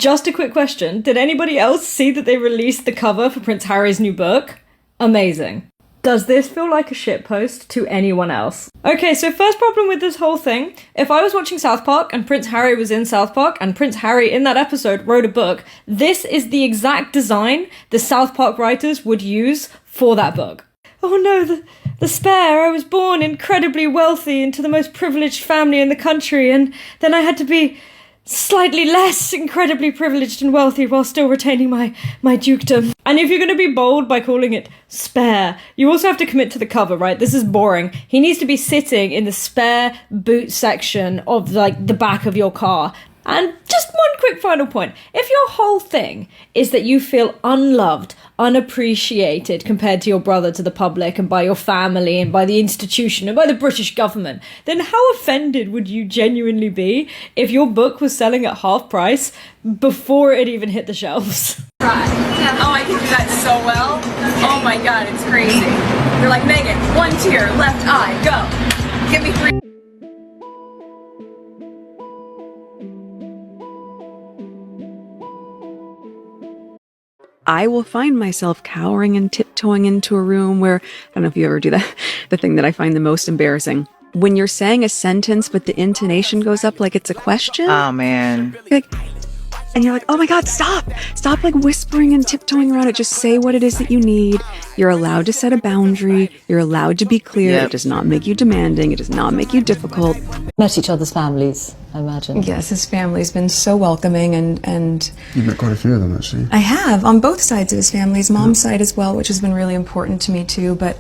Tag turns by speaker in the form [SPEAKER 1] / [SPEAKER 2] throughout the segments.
[SPEAKER 1] Just a quick question. Did anybody else see that they released the cover for Prince Harry's new book? Amazing. Does this feel like a shitpost to anyone else? Okay, so first problem with this whole thing. If I was watching South Park and Prince Harry was in South Park and Prince Harry in that episode wrote a book, this is the exact design the South Park writers would use for that book. Oh no, the spare. I was born incredibly wealthy into the most privileged family in the country, and then I had to be slightly less incredibly privileged and wealthy while still retaining my dukedom. And if you're going to be bold by calling it spare, you also have to commit to the cover, right? This is boring. He needs to be sitting in the spare boot section of like the back of your car. And just one quick final point. If your whole thing is that you feel unloved, unappreciated compared to your brother, to the public, and by your family, and by the institution, and by the British government, then how offended would you genuinely be if your book was selling at half price before it even hit the shelves?
[SPEAKER 2] Right. Oh, I can do that so well. Oh my god, it's crazy. You're like, Meghan, one tear, left eye, go. Give me 3.
[SPEAKER 3] I will find myself cowering and tiptoeing into a room where, I don't know if you ever do that, the thing that I find the most embarrassing. When you're saying a sentence, but the intonation goes up like it's a question.
[SPEAKER 4] Oh, man.
[SPEAKER 3] And you're like, oh my God, stop. Stop like whispering and tiptoeing around it. Just say what it is that you need. You're allowed to set a boundary. You're allowed to be clear.
[SPEAKER 4] Yep.
[SPEAKER 3] It does not make you demanding. It does not make you difficult.
[SPEAKER 5] Met each other's families, I imagine.
[SPEAKER 3] Yes, his family's been so welcoming and
[SPEAKER 6] You've met quite a few of them, actually.
[SPEAKER 3] I have, on both sides of his family, his mom's side as well, which has been really important to me too. But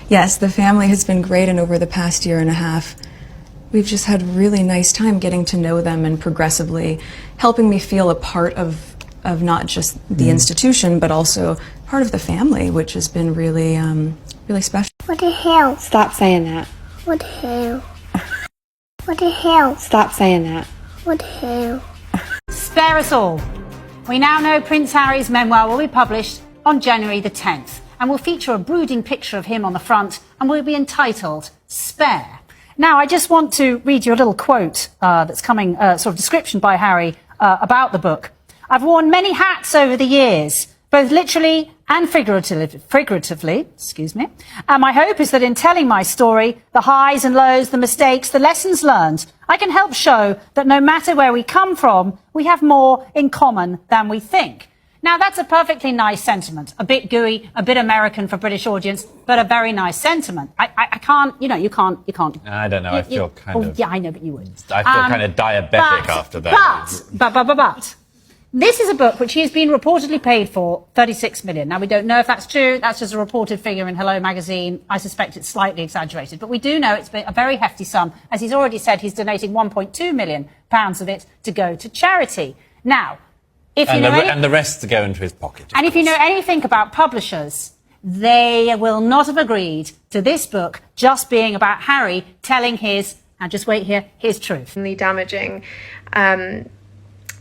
[SPEAKER 3] yes, the family has been great, and over the past year and a half, we've just had a really nice time getting to know them and progressively helping me feel a part of not just the institution, but also part of the family, which has been really, really special.
[SPEAKER 7] What the hell?
[SPEAKER 5] Stop saying that.
[SPEAKER 7] What the hell? What the hell?
[SPEAKER 5] Stop saying that.
[SPEAKER 7] What the hell?
[SPEAKER 8] Spare us all. We now know Prince Harry's memoir will be published on January the 10th and will feature a brooding picture of him on the front and will be entitled Spare. Now, I just want to read you a little quote that's coming, sort of description by Harry about the book. I've worn many hats over the years, both literally and figuratively, and my hope is that in telling my story, the highs and lows, the mistakes, the lessons learned, I can help show that no matter where we come from, we have more in common than we think. Now, that's a perfectly nice sentiment. A bit gooey, a bit American for British audience, but a very nice sentiment. I can't, you can't.
[SPEAKER 9] I don't know, I feel kind of...
[SPEAKER 8] Yeah, I know, but you wouldn't.
[SPEAKER 9] I feel kind of diabetic after that.
[SPEAKER 8] But, this is a book which he has been reportedly paid for 36 million. Now, we don't know if that's true. That's just a reported figure in Hello magazine. I suspect it's slightly exaggerated. But we do know it's been a very hefty sum. As he's already said, he's donating £1.2 million of it to go to charity. Now, if you know
[SPEAKER 9] and the rest to go into his pocket.
[SPEAKER 8] And if you know anything about publishers, they will not have agreed to this book just being about Harry telling his, and just wait here, his truth.
[SPEAKER 10] Damaging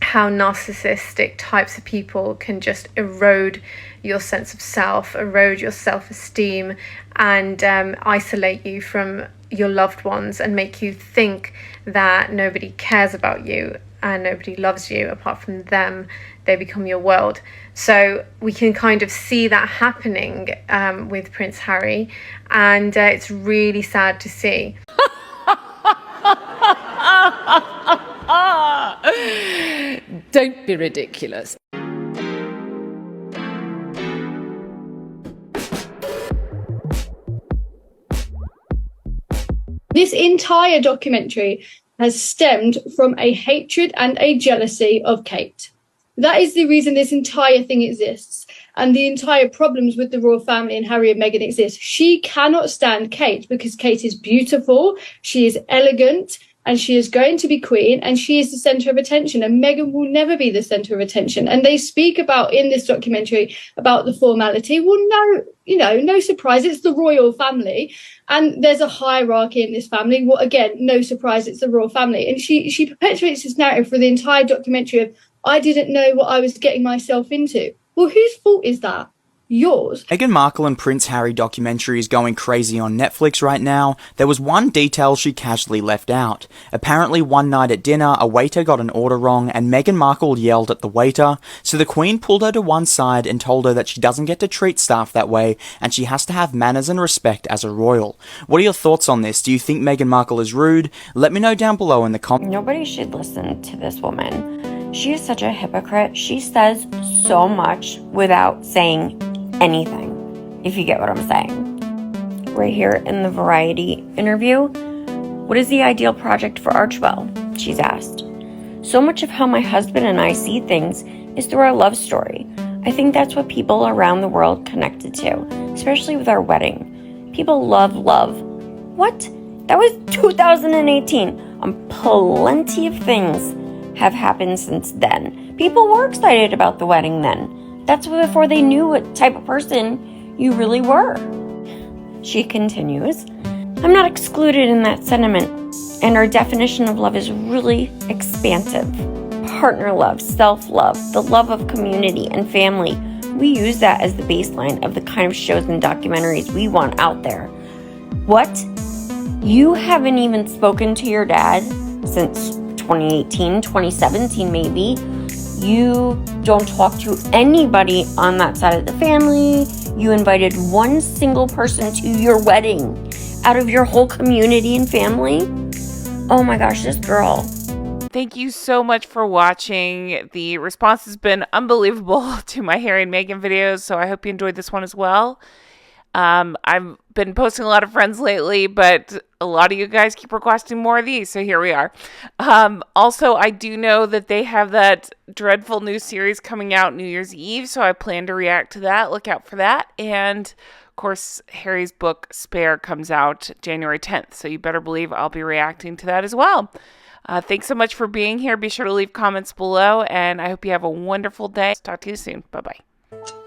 [SPEAKER 10] how narcissistic types of people can just erode your sense of self, erode your self-esteem, and isolate you from your loved ones and make you think that nobody cares about you and nobody loves you apart from them. They become your world. So we can kind of see that happening with Prince Harry, and it's really sad to see.
[SPEAKER 5] Don't be ridiculous.
[SPEAKER 11] This entire documentary has stemmed from a hatred and a jealousy of Kate. That is the reason this entire thing exists, and the entire problems with the royal family and Harry and Meghan exist. She cannot stand Kate because Kate is beautiful, she is elegant, and she is going to be queen, and she is the centre of attention, and Meghan will never be the centre of attention. And they speak about, in this documentary, about the formality. Well, no, no surprise, it's the royal family, and there's a hierarchy in this family. Well, again, no surprise, it's the royal family. And she perpetuates this narrative for the entire documentary of, I didn't know what I was getting myself into. Well, whose fault is that? yours.
[SPEAKER 4] Meghan Markle and Prince Harry documentary is going crazy on Netflix right now. There was one detail she casually left out. Apparently one night at dinner, a waiter got an order wrong and Meghan Markle yelled at the waiter, so the Queen pulled her to one side and told her that she doesn't get to treat staff that way and she has to have manners and respect as a royal. What are your thoughts on this? Do you think Meghan Markle is rude? Let me know down below in the comments.
[SPEAKER 6] Nobody should listen to this woman. She is such a hypocrite. She says so much without saying anything, if you get what I'm saying. Right here in the Variety interview, what is the ideal project for Archwell? She's asked. So much of how my husband and I see things is through our love story. I think that's what people around the world connected to, especially with our wedding. People love love. What? That was 2018. Plenty of things have happened since then. People were excited about the wedding then. That's before they knew what type of person you really were. She continues, I'm not excluded in that sentiment, and our definition of love is really expansive. Partner love, self-love, the love of community and family. We use that as the baseline of the kind of shows and documentaries we want out there. What? You haven't even spoken to your dad since 2018, 2017 maybe. You don't talk to anybody on that side of the family. You invited one single person to your wedding out of your whole community and family. Oh my gosh, this girl.
[SPEAKER 12] Thank you so much for watching. The response has been unbelievable to my Harry and Meghan videos, so I hope you enjoyed this one as well. I've been posting a lot of friends lately, but a lot of you guys keep requesting more of these, so here we are. Also, I do know that they have that dreadful new series coming out New Year's Eve, so I plan to react to that. Look out for that. And, of course, Harry's book, Spare, comes out January 10th, so you better believe I'll be reacting to that as well. Thanks so much for being here. Be sure to leave comments below, and I hope you have a wonderful day. Talk to you soon. Bye-bye.